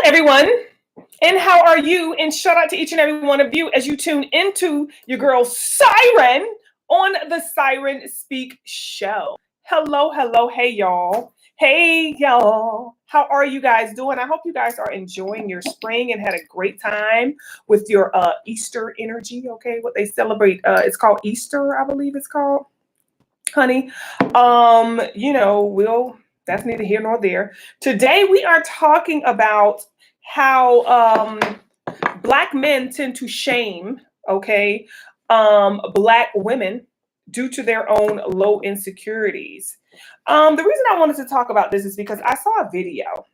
everyone, and how are you? And shout out to each and every one of you as you tune into your girl Siren on the Siren Speak Show. Hello, hello, hey y'all. Hey y'all. How are you guys doing? I hope you guys are enjoying your spring and had a great time with your Easter energy. Okay, what they celebrate. It's called Easter, I believe it's called, honey. We'll that's neither here nor there. Today we are talking about how Black men tend to shame, okay, Black women due to their own low insecurities. The reason I wanted to talk about this is because I saw a video,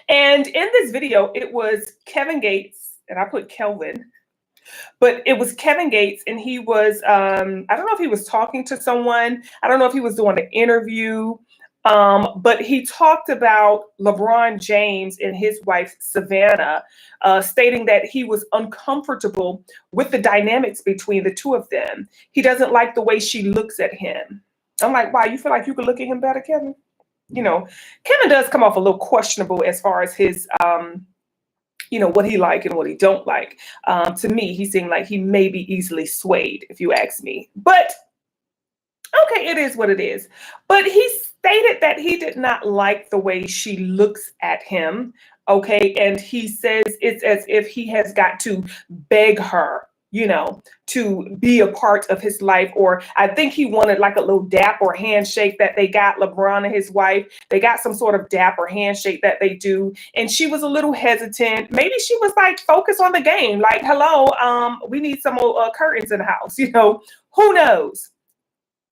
and in this video, it was Kevin Gates, and I put Kelvin, but it was Kevin Gates, and he was, I don't know if he was talking to someone, I don't know if he was doing an interview, but he talked about LeBron James and his wife, Savannah, stating that he was uncomfortable with the dynamics between the two of them. He doesn't like the way she looks at him. I'm like, wow, you feel like you could look at him better, Kevin? Kevin does come off a little questionable as far as his, what he like and what he don't like. To me, he seemed like he may be easily swayed, if you ask me. But okay, it is what it is. But he stated that he did not like the way she looks at him. Okay, and he says it's as if he has got to beg her, to be a part of his life. Or I think he wanted like a little dap or handshake that they got, LeBron and his wife. They got some sort of dap or handshake that they do. And she was a little hesitant. Maybe she was like, focus on the game. Like, hello, we need some more curtains in the house, who knows?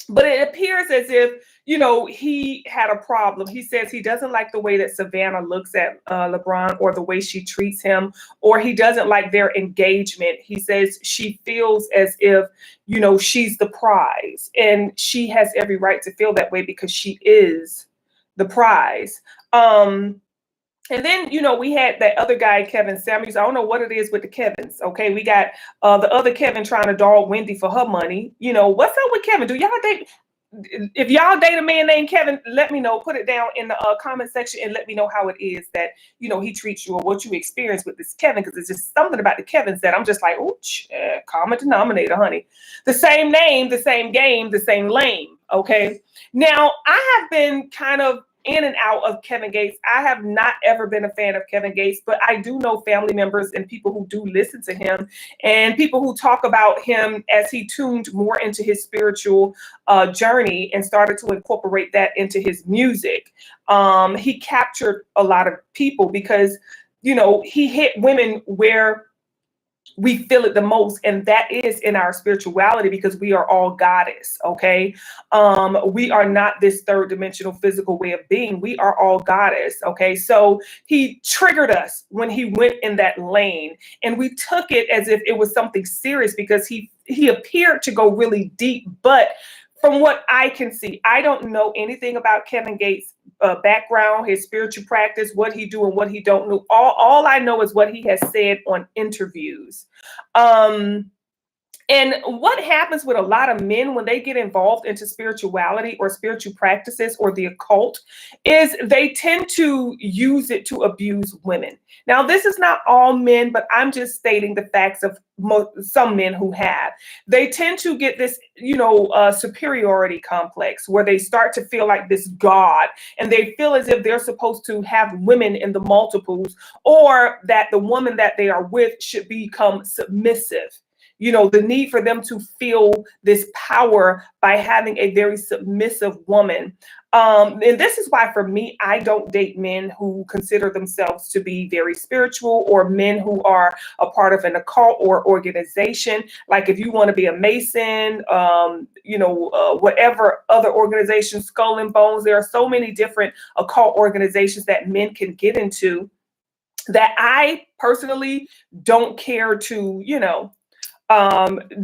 But it appears as if, he had a problem. He says he doesn't like the way that Savannah looks at LeBron or the way she treats him, or he doesn't like their engagement. He says she feels as if, she's the prize, and she has every right to feel that way because she is the prize. And then, we had that other guy, Kevin Samuels. I don't know what it is with the Kevins. Okay, we got the other Kevin trying to dog Wendy for her money. What's up with Kevin? Do y'all date? If y'all date a man named Kevin, let me know. Put it down in the comment section and let me know how it is that, he treats you or what you experience with this Kevin. Because it's just something about the Kevins that I'm just like, oh, common denominator, honey. The same name, the same game, the same lane. Okay. Now, I have been kind of in and out of Kevin Gates. I have not ever been a fan of Kevin Gates, but I do know family members and people who do listen to him and people who talk about him as he tuned more into his spiritual journey and started to incorporate that into his music. He captured a lot of people because, he hit women where we feel it the most, and that is in our spirituality, because we are all goddess. Okay, we are not this third dimensional physical way of being. We are all goddess. Okay, so he triggered us when he went in that lane, and we took it as if it was something serious because he appeared to go really deep. But from what I can see, I don't know anything about Kevin Gates' background, his spiritual practice, what he do and what he don't know. All I know is what he has said on interviews. And what happens with a lot of men when they get involved into spirituality or spiritual practices or the occult is they tend to use it to abuse women. Now, this is not all men, but I'm just stating the facts of some men who have. They tend to get this, superiority complex where they start to feel like this God, and they feel as if they're supposed to have women in the multiples, or that the woman that they are with should become submissive. The need for them to feel this power by having a very submissive woman. And this is why, for me, I don't date men who consider themselves to be very spiritual, or men who are a part of an occult or organization. Like if you want to be a Mason, whatever other organization, Skull and Bones, there are so many different occult organizations that men can get into that I personally don't care to,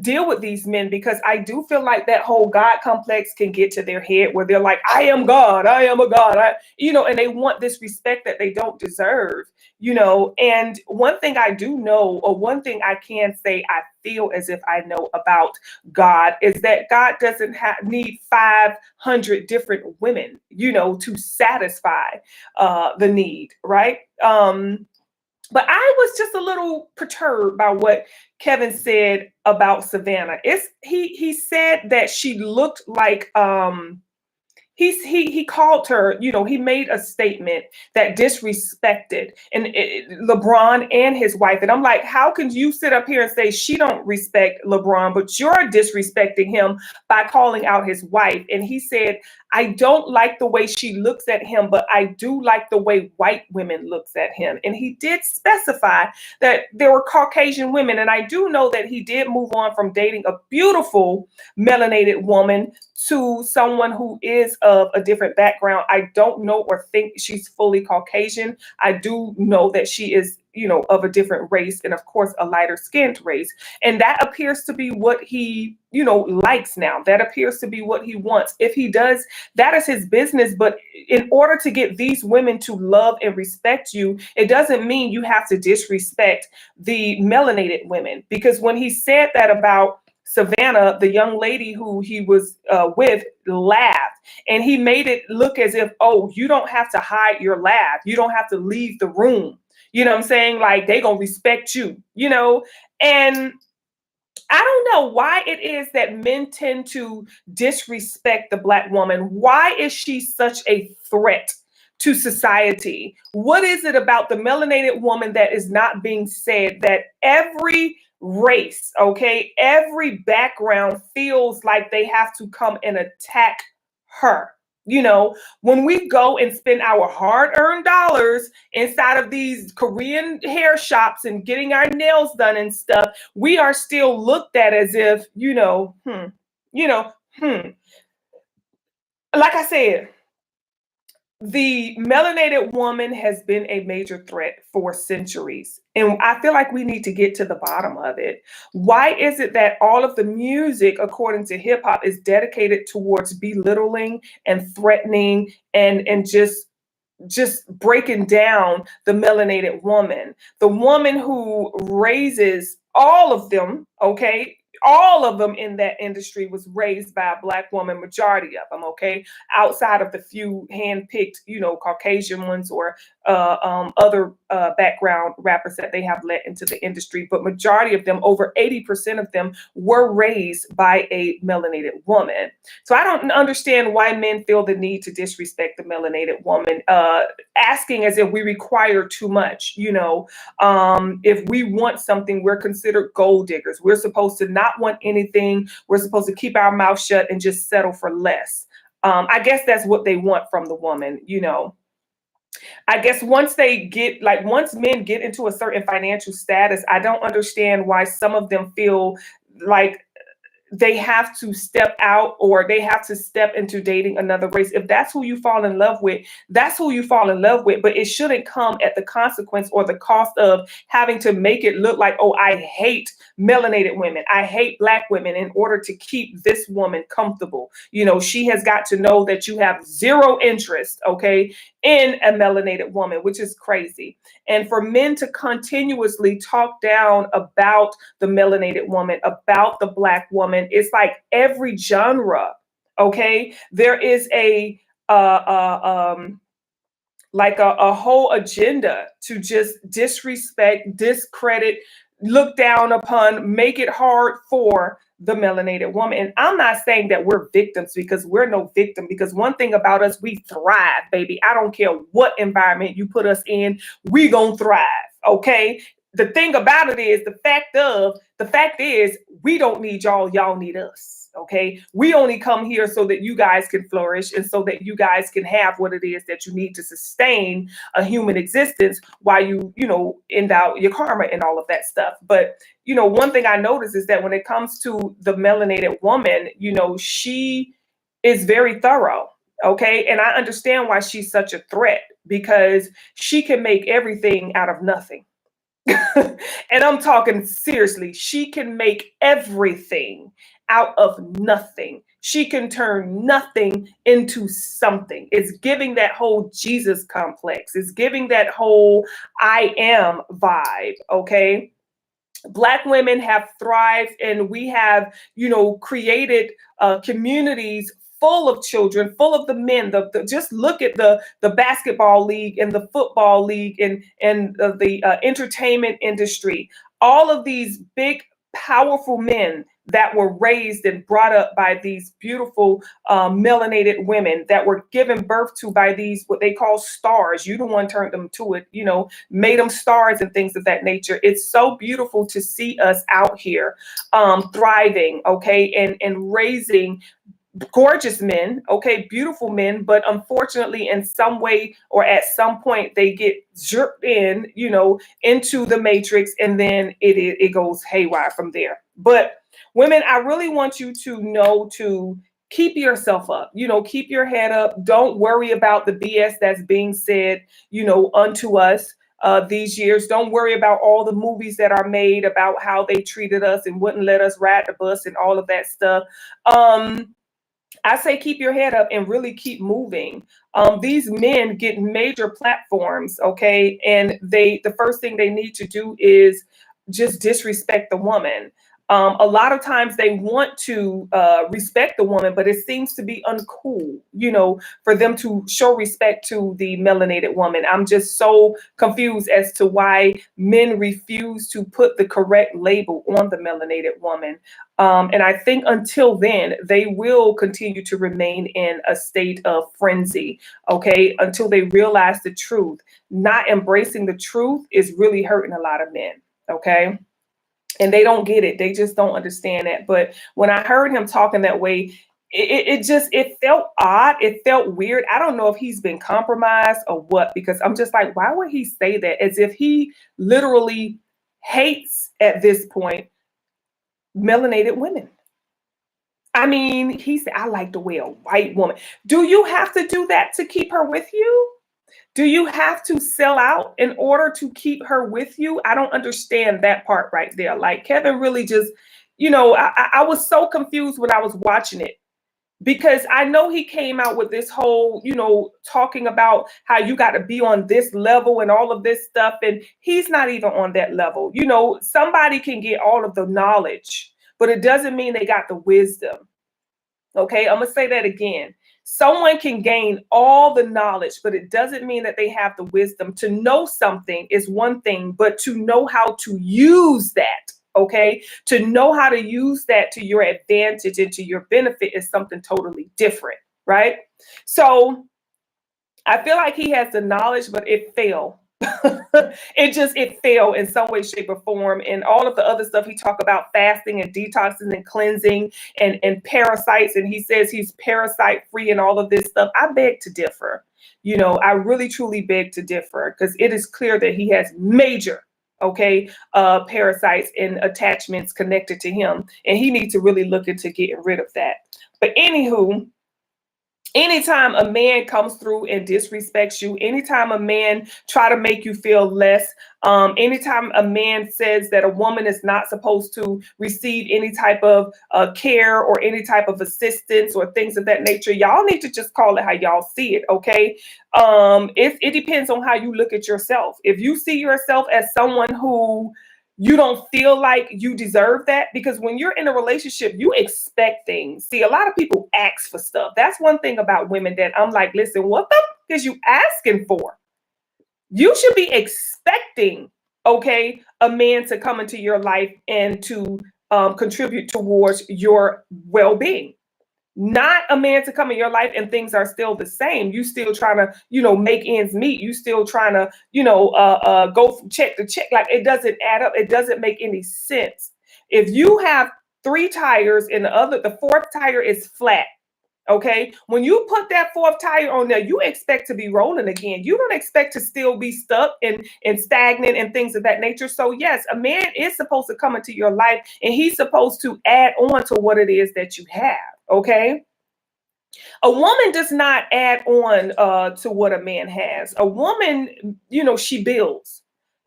deal with these men, because I do feel like that whole God complex can get to their head where they're like, I am God, I am a God, and they want this respect that they don't deserve, and one thing I do know, or one thing I can say I feel as if I know about God, is that God doesn't need 500 different women, to satisfy the need, right? But I was just a little perturbed by what Kevin said about Savannah. He said that she looked like he called her, he made a statement that disrespected LeBron and his wife. And I'm like, how can you sit up here and say she don't respect LeBron, but you're disrespecting him by calling out his wife? And he said, I don't like the way she looks at him, but I do like the way white women looks at him. And he did specify that there were Caucasian women. And I do know that he did move on from dating a beautiful melanated woman to someone who is of a different background. I don't know or think she's fully Caucasian. I do know that she is, of a different race, and of course a lighter skinned race. And that appears to be what he, likes now. That appears to be what he wants. If he does, that is his business. But in order to get these women to love and respect you, it doesn't mean you have to disrespect the melanated women. Because when he said that about Savannah, the young lady who he was with, laughed, and he made it look as if, oh, you don't have to hide your laugh. You don't have to leave the room. You know what I'm saying? Like, they gonna respect you, and I don't know why it is that men tend to disrespect the Black woman. Why is she such a threat to society? What is it about the melanated woman that is not being said, that every race, okay, every background feels like they have to come and attack her? When we go and spend our hard-earned dollars inside of these Korean hair shops and getting our nails done and stuff, we are still looked at as if, like I said, the melanated woman has been a major threat for centuries. And I feel like we need to get to the bottom of it. Why is it that all of the music, according to hip hop, is dedicated towards belittling and threatening and just breaking down the melanated woman, the woman who raises all of them, okay? All of them in that industry was raised by a Black woman, majority of them, okay? Outside of the few handpicked, Caucasian ones or other background rappers that they have let into the industry. But majority of them, over 80% of them, were raised by a melanated woman. So I don't understand why men feel the need to disrespect the melanated woman, asking as if we require too much. If we want something, we're considered gold diggers. We're supposed to not want anything. We're supposed to keep our mouth shut and just settle for less. I guess that's what they want from the woman. I guess once men get into a certain financial status, I don't understand why some of them feel like they have to step out, or they have to step into dating another race. If that's who you fall in love with, that's who you fall in love with. But it shouldn't come at the consequence or the cost of having to make it look like, oh, I hate melanated women, I hate Black women, in order to keep this woman comfortable. She has got to know that you have zero interest, okay, in a melanated woman, which is crazy. And for men to continuously talk down about the melanated woman, about the Black woman, it's like every genre, okay, there is a whole agenda to just disrespect, discredit, look down upon, make it hard for the melanated woman. And I'm not saying that we're victims, because we're no victim. Because one thing about us, we thrive, baby. I don't care what environment you put us in, we gonna thrive, okay? The thing about it is, the fact is, we don't need y'all need us, okay? We only come here so that you guys can flourish, and so that you guys can have what it is that you need to sustain a human existence while you end out your karma and all of that stuff. But one thing I notice is that when it comes to the melanated woman, she is very thorough, okay? And I understand why she's such a threat, because she can make everything out of nothing. And I'm talking seriously. She can make everything out of nothing. She can turn nothing into something. It's giving that whole Jesus complex. It's giving that whole I am vibe, okay? Black women have thrived, and we have, created communities full of children, full of the men. Just look at the basketball league and the football league and the entertainment industry. All of these big, powerful men that were raised and brought up by these beautiful melanated women that were given birth to by these what they call stars. You the one turned them to it, made them stars and things of that nature. It's so beautiful to see us out here thriving, okay, and raising gorgeous men, okay, beautiful men, but unfortunately in some way or at some point they get jerked in, into the matrix, and then it goes haywire from there. But women, I really want you to know to keep yourself up, keep your head up. Don't worry about the BS that's being said, unto us these years. Don't worry about all the movies that are made about how they treated us and wouldn't let us ride the bus and all of that stuff. I say keep your head up and really keep moving. These men get major platforms, okay, and the first thing they need to do is just disrespect the woman. A lot of times they want to respect the woman, but it seems to be uncool, for them to show respect to the melanated woman. I'm just so confused as to why men refuse to put the correct label on the melanated woman. And I think until then, they will continue to remain in a state of frenzy, okay, until they realize the truth. Not embracing the truth is really hurting a lot of men, okay? And they don't get it. They just don't understand that. But when I heard him talking that way, it felt odd. It felt weird. I don't know if he's been compromised or what, because I'm just like, why would he say that? As if he literally hates at this point melanated women. I mean, he said, I like the way a white woman. Do you have to do that to keep her with you? Do you have to sell out in order to keep her with you? I don't understand that part right there. Like Kevin really just, I was so confused when I was watching it, because I know he came out with this whole, talking about how you got to be on this level and all of this stuff. And he's not even on that level. Somebody can get all of the knowledge, but it doesn't mean they got the wisdom. Okay, I'm going to say that again. Someone can gain all the knowledge, but it doesn't mean that they have the wisdom. To know something is one thing, but to know how to use that, okay, to know how to use that to your advantage and to your benefit is something totally different, right? So I feel like he has the knowledge, but it failed. it failed in some way, shape, or form. And all of the other stuff he talked about, fasting and detoxing and cleansing and parasites, and he says he's parasite free and all of this stuff. I beg to differ. I really truly beg to differ, because it is clear that he has major parasites and attachments connected to him, and he needs to really look into getting rid of that. But anywho, anytime a man comes through and disrespects you, anytime a man try to make you feel less, anytime a man says that a woman is not supposed to receive any type of care or any type of assistance or things of that nature, y'all need to just call it how y'all see it, okay? It depends on how you look at yourself. If you see yourself as someone who you don't feel like you deserve that, because when you're in a relationship, you expect things. See, a lot of people ask for stuff. That's one thing about women that I'm like, listen, what the f- is you asking for? You should be expecting, okay, a man to come into your life and to contribute towards your well-being. Not a man to come in your life and things are still the same. You still trying to, make ends meet. You still trying to, go from check to check. Like, it doesn't add up. It doesn't make any sense. If you have 3 tires and the 4th tire is flat, okay, when you put that 4th tire on there, you expect to be rolling again. You don't expect to still be stuck and stagnant and things of that nature. So yes, a man is supposed to come into your life and he's supposed to add on to what it is that you have. Okay. A woman does not add on to what a man has. A woman, she builds.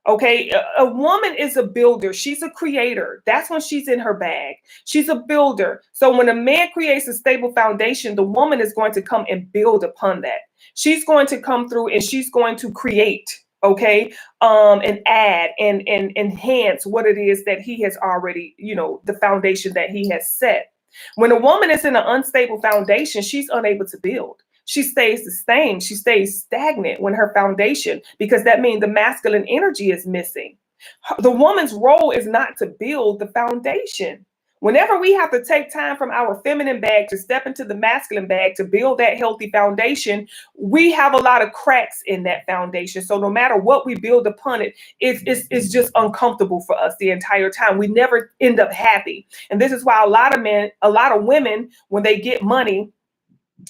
Okay. A woman is a builder. She's a creator. That's when she's in her bag. She's a builder. So when a man creates a stable foundation, the woman is going to come and build upon that. She's going to come through and she's going to create. Okay. And add and enhance what it is that he has already, the foundation that he has set. When a woman is in an unstable foundation, she's unable to build. She stays the same. She stays stagnant when her foundation, because that means the masculine energy is missing. The woman's role is not to build the foundation. Whenever we have to take time from our feminine bag to step into the masculine bag to build that healthy foundation, we have a lot of cracks in that foundation. So no matter what we build upon it, it's just uncomfortable for us the entire time. We never end up happy. And this is why a lot of men, a lot of women, when they get money,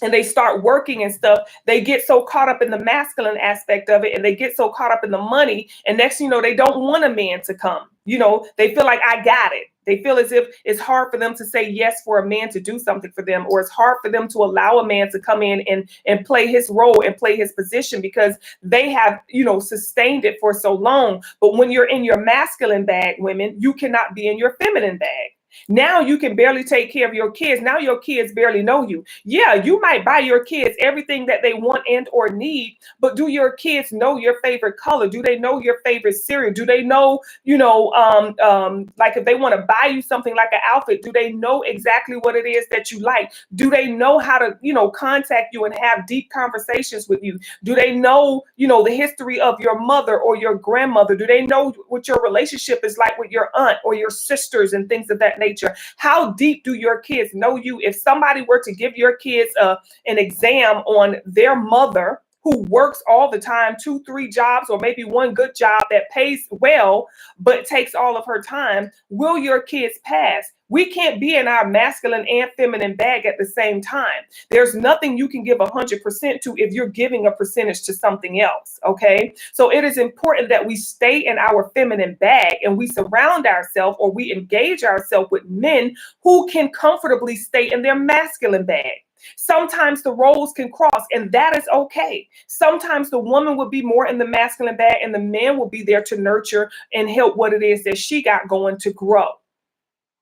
and they start working and stuff, they get so caught up in the masculine aspect of it, and they get so caught up in the money, and next thing you know, they don't want a man to come. They feel like, I got it. They feel as if it's hard for them to say yes for a man to do something for them, or it's hard for them to allow a man to come in and play his role and play his position, because they have, sustained it for so long. But when you're in your masculine bag, women, you cannot be in your feminine bag. Now you can barely take care of your kids. Now your kids barely know you. Yeah, you might buy your kids everything that they want and or need, but do your kids know your favorite color? Do they know your favorite cereal? Do they know, like if they want to buy you something like an outfit, do they know exactly what it is that you like? Do they know how to, contact you and have deep conversations with you? Do they know, the history of your mother or your grandmother? Do they know what your relationship is like with your aunt or your sisters and things of that nature? How deep do your kids know you? If somebody were to give your kids an exam on their mother, who works all the time, 2-3 jobs, or maybe one good job that pays well, but takes all of her time, will your kids pass? We can't be in our masculine and feminine bag at the same time. There's nothing you can give 100% to if you're giving a percentage to something else, okay? So it is important that we stay in our feminine bag, and we surround ourselves, or we engage ourselves with men who can comfortably stay in their masculine bag. Sometimes the roles can cross, and that is okay. Sometimes the woman will be more in the masculine bag, and the man will be there to nurture and help what it is that she got going to grow.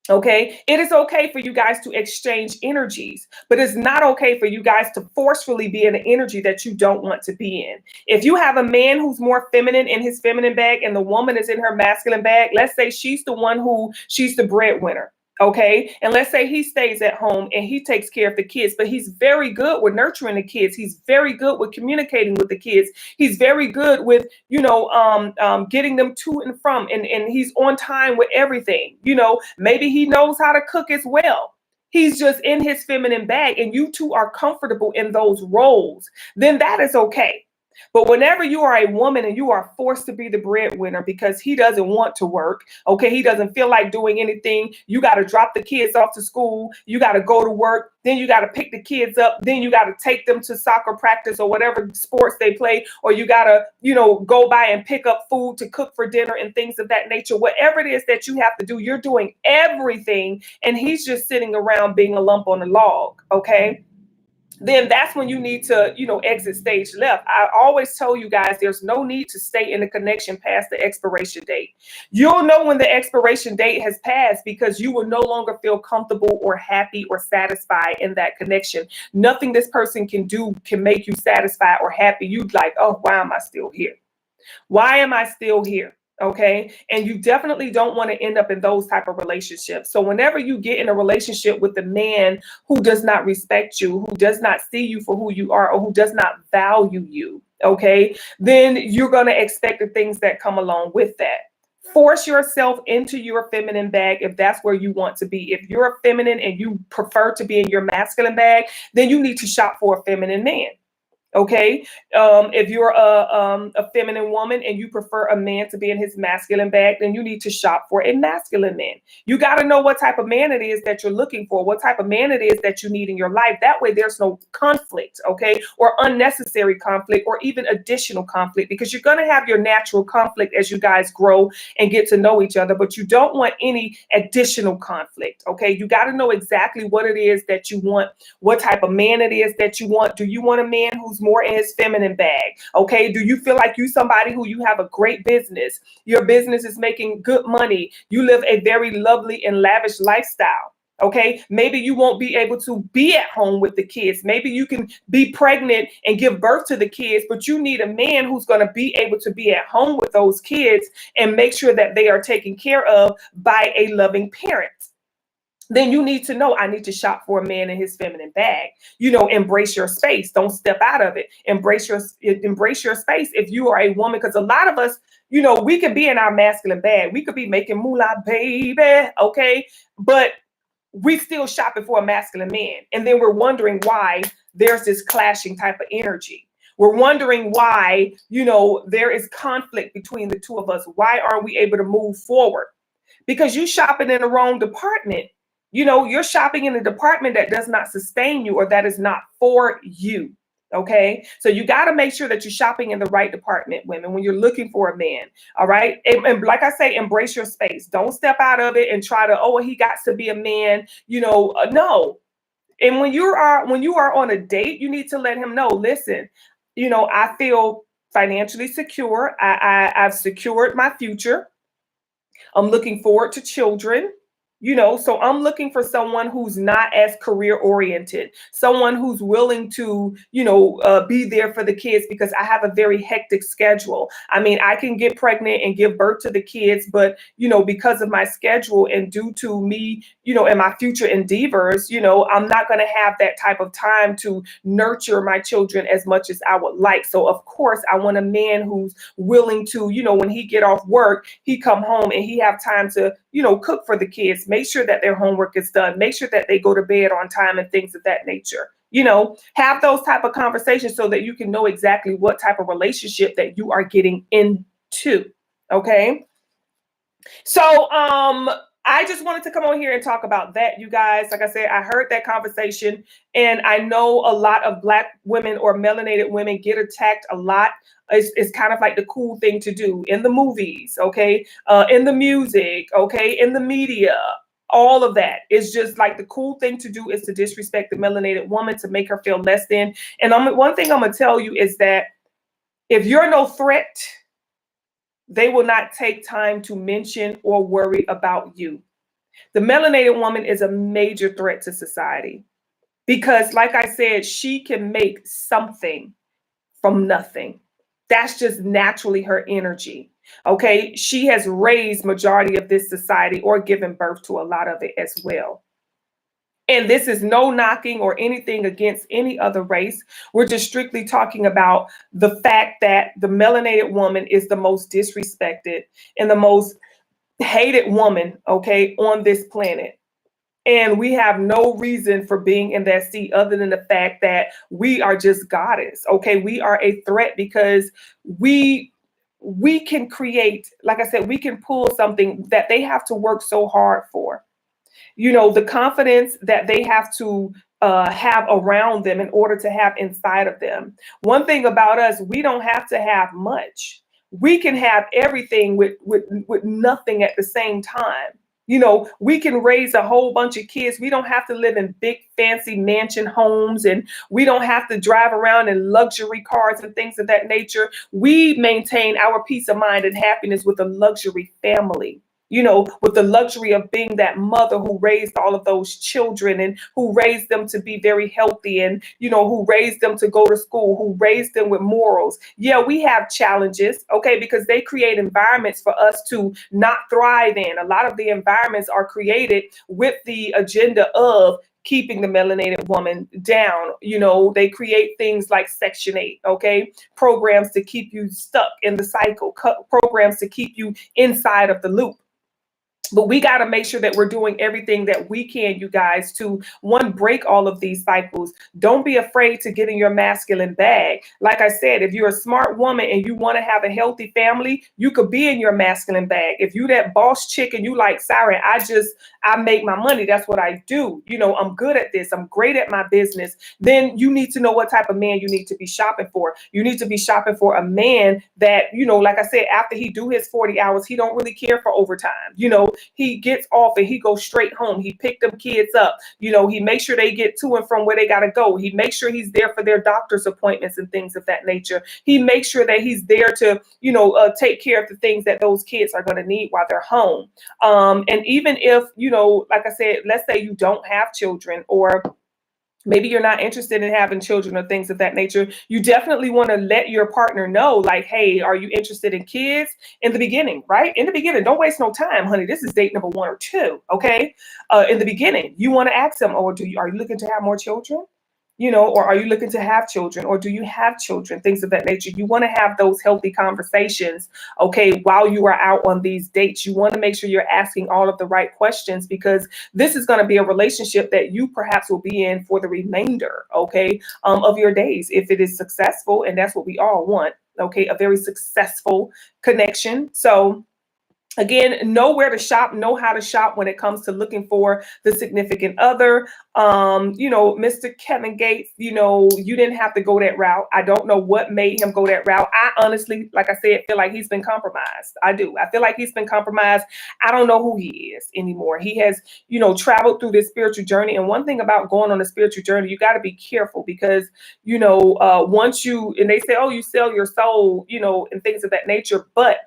Okay, it is okay for you guys to exchange energies, but it's not okay for you guys to forcefully be in an energy that you don't want to be in. If you have a man who's more feminine in his feminine bag and the woman is in her masculine bag, let's say she's the breadwinner. Okay. And let's say he stays at home and he takes care of the kids, but he's very good with nurturing the kids. He's very good with communicating with the kids. He's very good with, getting them to and from, and he's on time with everything. Maybe he knows how to cook as well. He's just in his feminine bag, and you two are comfortable in those roles. Then that is okay. But whenever you are a woman and you are forced to be the breadwinner because he doesn't want to work, okay, he doesn't feel like doing anything, you got to drop the kids off to school, you got to go to work, then you got to pick the kids up, then you got to take them to soccer practice or whatever sports they play, or you got to, go by and pick up food to cook for dinner and things of that nature. Whatever it is that you have to do, you're doing everything, and he's just sitting around being a lump on a log, okay? Then that's when you need to, exit stage left. I always tell you guys, there's no need to stay in the connection past the expiration date. You'll know when the expiration date has passed, because you will no longer feel comfortable or happy or satisfied in that connection. Nothing this person can do can make you satisfied or happy. You'd like, oh, why am I still here? Why am I still here? Okay. And you definitely don't want to end up in those type of relationships. So whenever you get in a relationship with a man who does not respect you, who does not see you for who you are, or who does not value you, okay, then you're going to expect the things that come along with that. Force yourself into your feminine bag if that's where you want to be. If you're a feminine and you prefer to be in your masculine bag, then you need to shop for a feminine man. Okay. If you're a feminine woman and you prefer a man to be in his masculine bag, then you need to shop for a masculine man. You got to know what type of man it is that you're looking for, what type of man it is that you need in your life. That way there's no conflict, okay, or unnecessary conflict, or even additional conflict, because you're going to have your natural conflict as you guys grow and get to know each other, but you don't want any additional conflict, okay? You got to know exactly what it is that you want, what type of man it is that you want. Do you want a man who's more in his feminine bag? Okay. Do you feel like you somebody who you have a great business? Your business is making good money. You live a very lovely and lavish lifestyle. Okay. Maybe you won't be able to be at home with the kids. Maybe you can be pregnant and give birth to the kids, but you need a man who's going to be able to be at home with those kids and make sure that they are taken care of by a loving parent. then you need to know, I need to shop for a man in his feminine bag. Embrace your space. Don't step out of it. Embrace your space if you are a woman, because a lot of us, we could be in our masculine bag. We could be making moolah, baby, okay? But we still shopping for a masculine man. And then we're wondering why there's this clashing type of energy. We're wondering why, there is conflict between the two of us. Why aren't we able to move forward? Because you shopping in the wrong department. You're shopping in a department that does not sustain you, or that is not for you. Okay. So you got to make sure that you're shopping in the right department, women, when you're looking for a man. All right. And like I say, embrace your space. Don't step out of it and try to, oh, he got to be a man, no. And when you are on a date, you need to let him know, listen, I feel financially secure. I've secured my future. I'm looking forward to children. So I'm looking for someone who's not as career oriented, someone who's willing to, be there for the kids, because I have a very hectic schedule. I mean, I can get pregnant and give birth to the kids, but, because of my schedule and due to me, and my future endeavors, I'm not going to have that type of time to nurture my children as much as I would like. So of course, I want a man who's willing to, when he get off work, he come home and he have time to, cook for the kids, make sure that their homework is done, make sure that they go to bed on time and things of that nature. Have those type of conversations so that you can know exactly what type of relationship that you are getting into. Okay. So, I just wanted to come on here and talk about that, you guys. Like I said, I heard that conversation, and I know a lot of Black women or melanated women get attacked a lot. It's kind of like the cool thing to do in the movies, okay, in the music, okay, in the media. All of that is just like the cool thing to do is to disrespect the melanated woman, to make her feel less than. And one thing I'm gonna tell you is that if you're no threat, they will not take time to mention or worry about you. The melanated woman is a major threat to society because, like I said, she can make something from nothing. That's just naturally her energy. Okay. She has raised majority of this society or given birth to a lot of it as well. And this is no knocking or anything against any other race. We're just strictly talking about the fact that the melanated woman is the most disrespected and the most hated woman, okay, on this planet. And we have no reason for being in that seat other than the fact that we are just goddess, okay? We are a threat because we can create, like I said, we can pull something that they have to work so hard for. The confidence that they have to have around them in order to have inside of them. One thing about us, we don't have to have much. We can have everything with nothing at the same time. We can raise a whole bunch of kids. We don't have to live in big fancy mansion homes, and we don't have to drive around in luxury cars and things of that nature. We maintain our peace of mind and happiness with a luxury family. With the luxury of being that mother who raised all of those children and who raised them to be very healthy and, who raised them to go to school, who raised them with morals. Yeah, we have challenges, okay, because they create environments for us to not thrive in. A lot of the environments are created with the agenda of keeping the melanated woman down. They create things like Section 8, okay? Programs to keep you stuck in the cycle, programs to keep you inside of the loop. But we got to make sure that we're doing everything that we can, you guys, to break all of these cycles. Don't be afraid to get in your masculine bag. Like I said, if you're a smart woman and you want to have a healthy family, you could be in your masculine bag. If you that boss chick and you like, Siren, I make my money. That's what I do. I'm good at this. I'm great at my business. Then you need to know what type of man you need to be shopping for. You need to be shopping for a man that, like I said, after he do his 40 hours, he don't really care for overtime. He gets off and he goes straight home. He picked them kids up. He makes sure they get to and from where they got to go. He makes sure he's there for their doctor's appointments and things of that nature. He makes sure that he's there to, take care of the things that those kids are going to need while they're home. And even if, like I said, let's say you don't have children, or maybe you're not interested in having children or things of that nature, you definitely want to let your partner know, like, hey, are you interested in kids in the beginning, right? In the beginning, don't waste no time, honey. This is date number 1 or 2, okay? In the beginning, you want to ask them, or are you looking to have more children? Or are you looking to have children, or do you have children? Things of that nature. You want to have those healthy conversations, okay, while you are out on these dates. You want to make sure you're asking all of the right questions, because this is going to be a relationship that you perhaps will be in for the remainder, okay, of your days, if it is successful, and that's what we all want, okay, a very successful connection. So again, know where to shop, know how to shop when it comes to looking for the significant other. Mr. Kevin Gates, you didn't have to go that route. I don't know what made him go that route. I honestly, like I said, feel like he's been compromised. I do. I feel like he's been compromised. I don't know who he is anymore. He has, traveled through this spiritual journey. And one thing about going on a spiritual journey, you got to be careful, because, once and they say, oh, you sell your soul, and things of that nature. But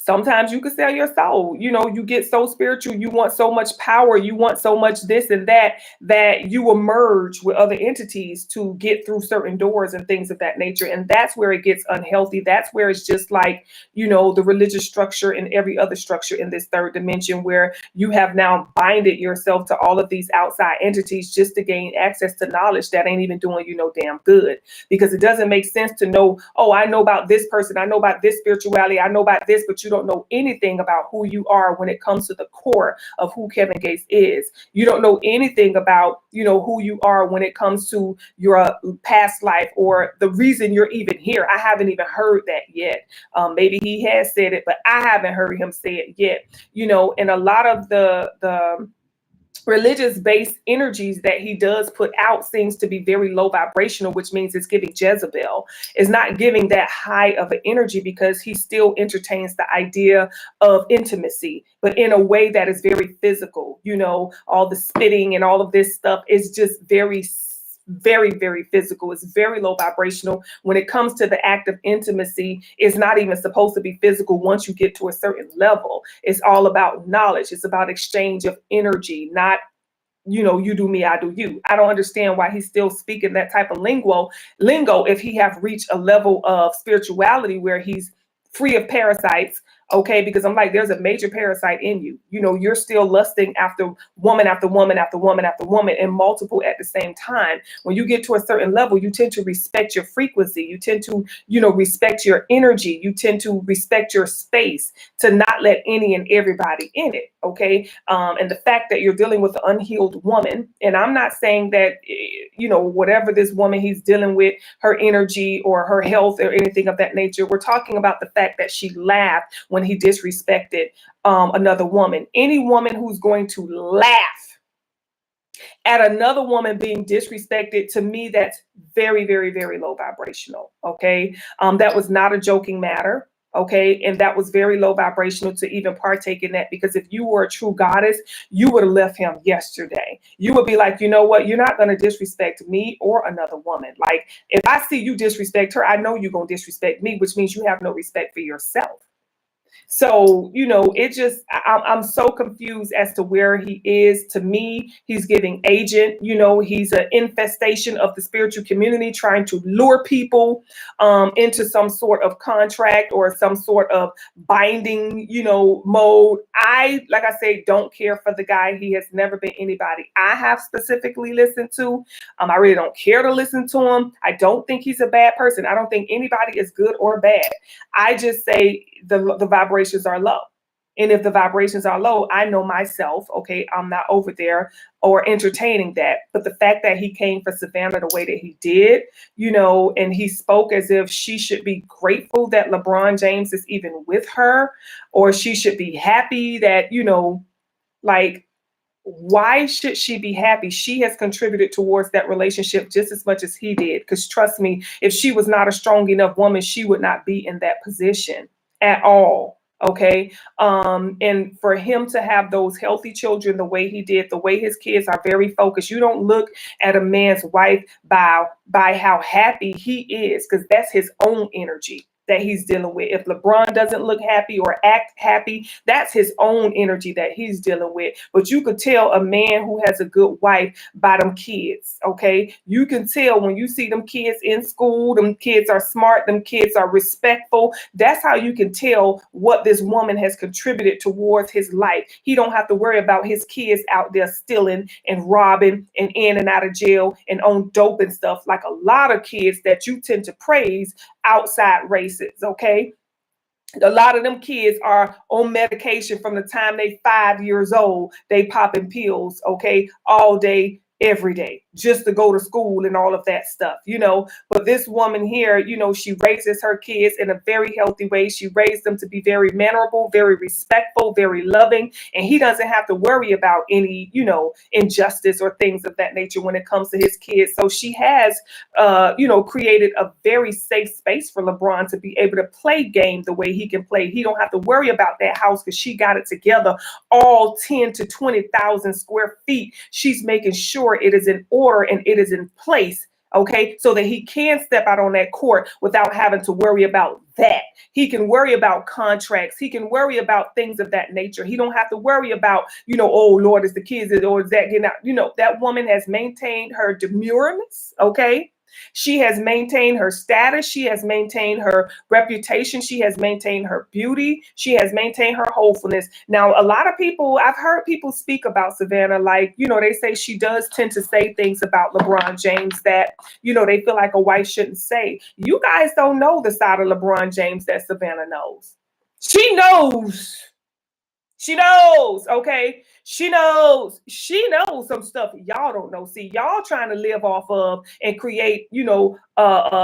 sometimes you could sell your soul. You get so spiritual, you want so much power, you want so much this and that you will merge with other entities to get through certain doors and things of that nature. And that's where it gets unhealthy. That's where it's just like, the religious structure and every other structure in this third dimension, where you have now binded yourself to all of these outside entities just to gain access to knowledge that ain't even doing you no damn good. Because it doesn't make sense to know, oh, I know about this person, I know about this spirituality, I know about this, but you don't know anything about who you are when it comes to the core of who Kevin Gates is. You don't know anything about, who you are when it comes to your past life or the reason you're even here. I haven't even heard that yet. Maybe he has said it, but I haven't heard him say it yet. And a lot of the religious based energies that he does put out seems to be very low vibrational, which means it's giving Jezebel. It's not giving that high of an energy, because he still entertains the idea of intimacy, but in a way that is very physical. All the spitting and all of this stuff is just very, very physical. It's very low vibrational. When it comes to the act of intimacy, it's not even supposed to be physical. Once you get to a certain level, it's all about knowledge. It's about exchange of energy, not, you do me, I do you. I don't understand why he's still speaking that type of lingo if he have reached a level of spirituality where he's free of parasites. Okay, because I'm like, there's a major parasite in you. You're still lusting after woman after woman after woman after woman, and multiple at the same time. When you get to a certain level, you tend to respect your frequency. You tend to, respect your energy. You tend to respect your space, to not let any and everybody in it. Okay. And the fact that you're dealing with an unhealed woman, and I'm not saying that, whatever this woman he's dealing with, her energy or her health or anything of that nature, we're talking about the fact that she laughed when he disrespected another woman. Any woman who's going to laugh at another woman being disrespected, to me, that's very, very, very low vibrational. Okay. That was not a joking matter. Okay. And that was very low vibrational to even partake in that, because if you were a true goddess, you would have left him yesterday. You would be like, you know what? You're not going to disrespect me or another woman. Like, if I see you disrespect her, I know you're going to disrespect me, which means you have no respect for yourself. So, I'm so confused as to where he is. To me, he's giving agent, he's an infestation of the spiritual community, trying to lure people into some sort of contract or some sort of binding, mode. Like I say, don't care for the guy. He has never been anybody I have specifically listened to. I really don't care to listen to him. I don't think he's a bad person. I don't think anybody is good or bad. I just say the vibrations are low. And if the vibrations are low, I know myself, okay, I'm not over there or entertaining that. But the fact that he came for Savannah the way that he did, and he spoke as if she should be grateful that LeBron James is even with her, or she should be happy that, like, why should she be happy? She has contributed towards that relationship just as much as he did. Because trust me, if she was not a strong enough woman, she would not be in that position at all. Okay. And for him to have those healthy children the way he did, the way his kids are very focused. You don't look at a man's wife by how happy he is, because that's his own energy. that he's dealing with. If LeBron doesn't look happy or act happy, that's his own energy that he's dealing with. But you could tell a man who has a good wife by them kids, okay? You can tell when you see them kids in school, them kids are smart, them kids are respectful. That's how you can tell what this woman has contributed towards his life. He don't have to worry about his kids out there stealing and robbing and in and out of jail and on dope and stuff like a lot of kids that you tend to praise outside races, okay? A lot of them kids are on medication from the time they 5 years old. They popping pills, okay, all day, every day, just to go to school and all of that stuff, you know. But this woman here, you know, she raises her kids in a very healthy way. She raised them to be very mannerable, very respectful, very loving, and he doesn't have to worry about any, you know, injustice or things of that nature when it comes to his kids. So she has, you know, created a very safe space for LeBron to be able to play game the way he can play. He don't have to worry about that house because she got it together, all 10 to 20,000 square feet. She's making sure it is in order and it is in place, okay, so that he can step out on that court without having to worry about that. He can worry about contracts. He can worry about things of that nature. He don't have to worry about, you know, oh Lord, is the kids or is that getting out? You know, that woman has maintained her demureness, okay? She has maintained her status. She has maintained her reputation. She has maintained her beauty. She has maintained her wholesomness. Now, a lot of people, I've heard people speak about Savannah, like, you know, they say she does tend to say things about LeBron James that, you know, they feel like a wife shouldn't say. You guys don't know the side of LeBron James that Savannah knows. She knows. She knows, okay? She knows some stuff y'all don't know. See, y'all trying to live off of and create, you know,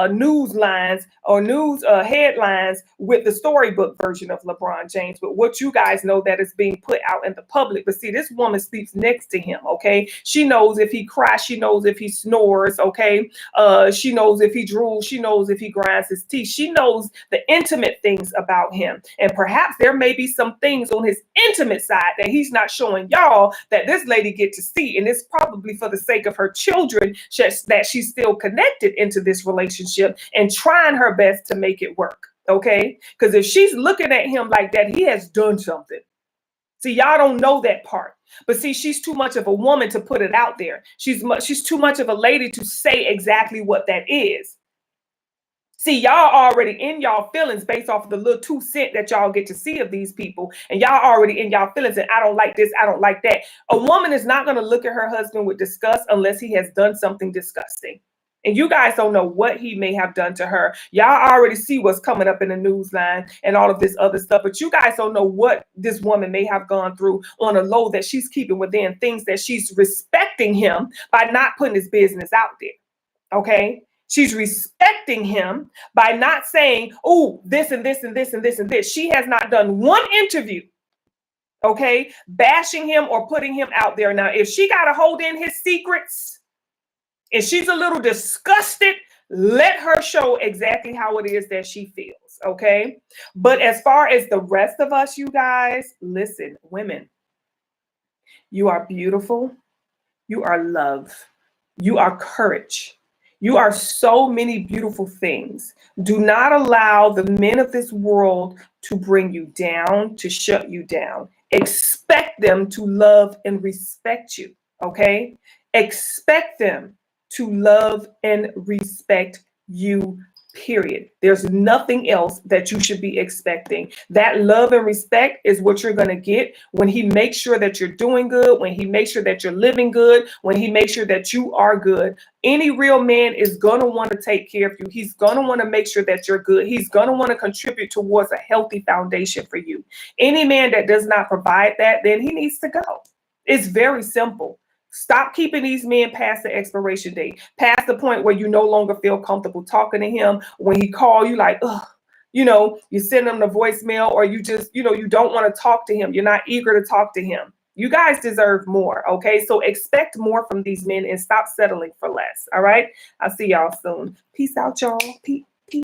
news lines or news headlines with the storybook version of LeBron James. But what you guys know that is being put out in the public. But see, this woman sleeps next to him, okay? She knows if he cries. She knows if he snores, okay? She knows if he drools. She knows if he grinds his teeth. She knows the intimate things about him. And perhaps there may be some things on his intimate side that he's not showing y'all that this lady get to see. And it's probably for the sake of her children that she's still connected into this relationship and trying her best to make it work, okay? Because if she's looking at him like that, he has done something. See, y'all don't know that part. But see, she's too much of a woman to put it out there. She's too much of a lady to say exactly what that is. See, y'all already in y'all feelings based off of the little 2 cents that y'all get to see of these people. And y'all already in y'all feelings and I don't like this, I don't like that. A woman is not going to look at her husband with disgust unless he has done something disgusting. And you guys don't know what he may have done to her. Y'all already see what's coming up in the news line and all of this other stuff. But you guys don't know what this woman may have gone through on a low that she's keeping within, things that she's respecting him by not putting his business out there. Okay? She's respecting him by not saying, oh, this and this and this and this and this. She has not done one interview, okay, bashing him or putting him out there. Now, if she got to hold in his secrets and she's a little disgusted, let her show exactly how it is that she feels, okay? But as far as the rest of us, you guys, listen, women, you are beautiful. You are love. You are courage. You are so many beautiful things. Do not allow the men of this world to bring you down, to shut you down. Expect them to love and respect you, okay? Expect them to love and respect you, period. There's nothing else that you should be expecting. That love and respect is what you're going to get when he makes sure that you're doing good, when he makes sure that you're living good, when he makes sure that you are good. Any real man is going to want to take care of you. He's going to want to make sure that you're good. He's going to want to contribute towards a healthy foundation for you. Any man that does not provide that, then he needs to go. It's very simple. Stop keeping these men past the expiration date, past the point where you no longer feel comfortable talking to him. When he call you like, ugh, you know, you send him the voicemail or you just, you know, you don't want to talk to him. You're not eager to talk to him. You guys deserve more. Okay. So expect more from these men and stop settling for less. All right. I'll see y'all soon. Peace out, y'all. Peace.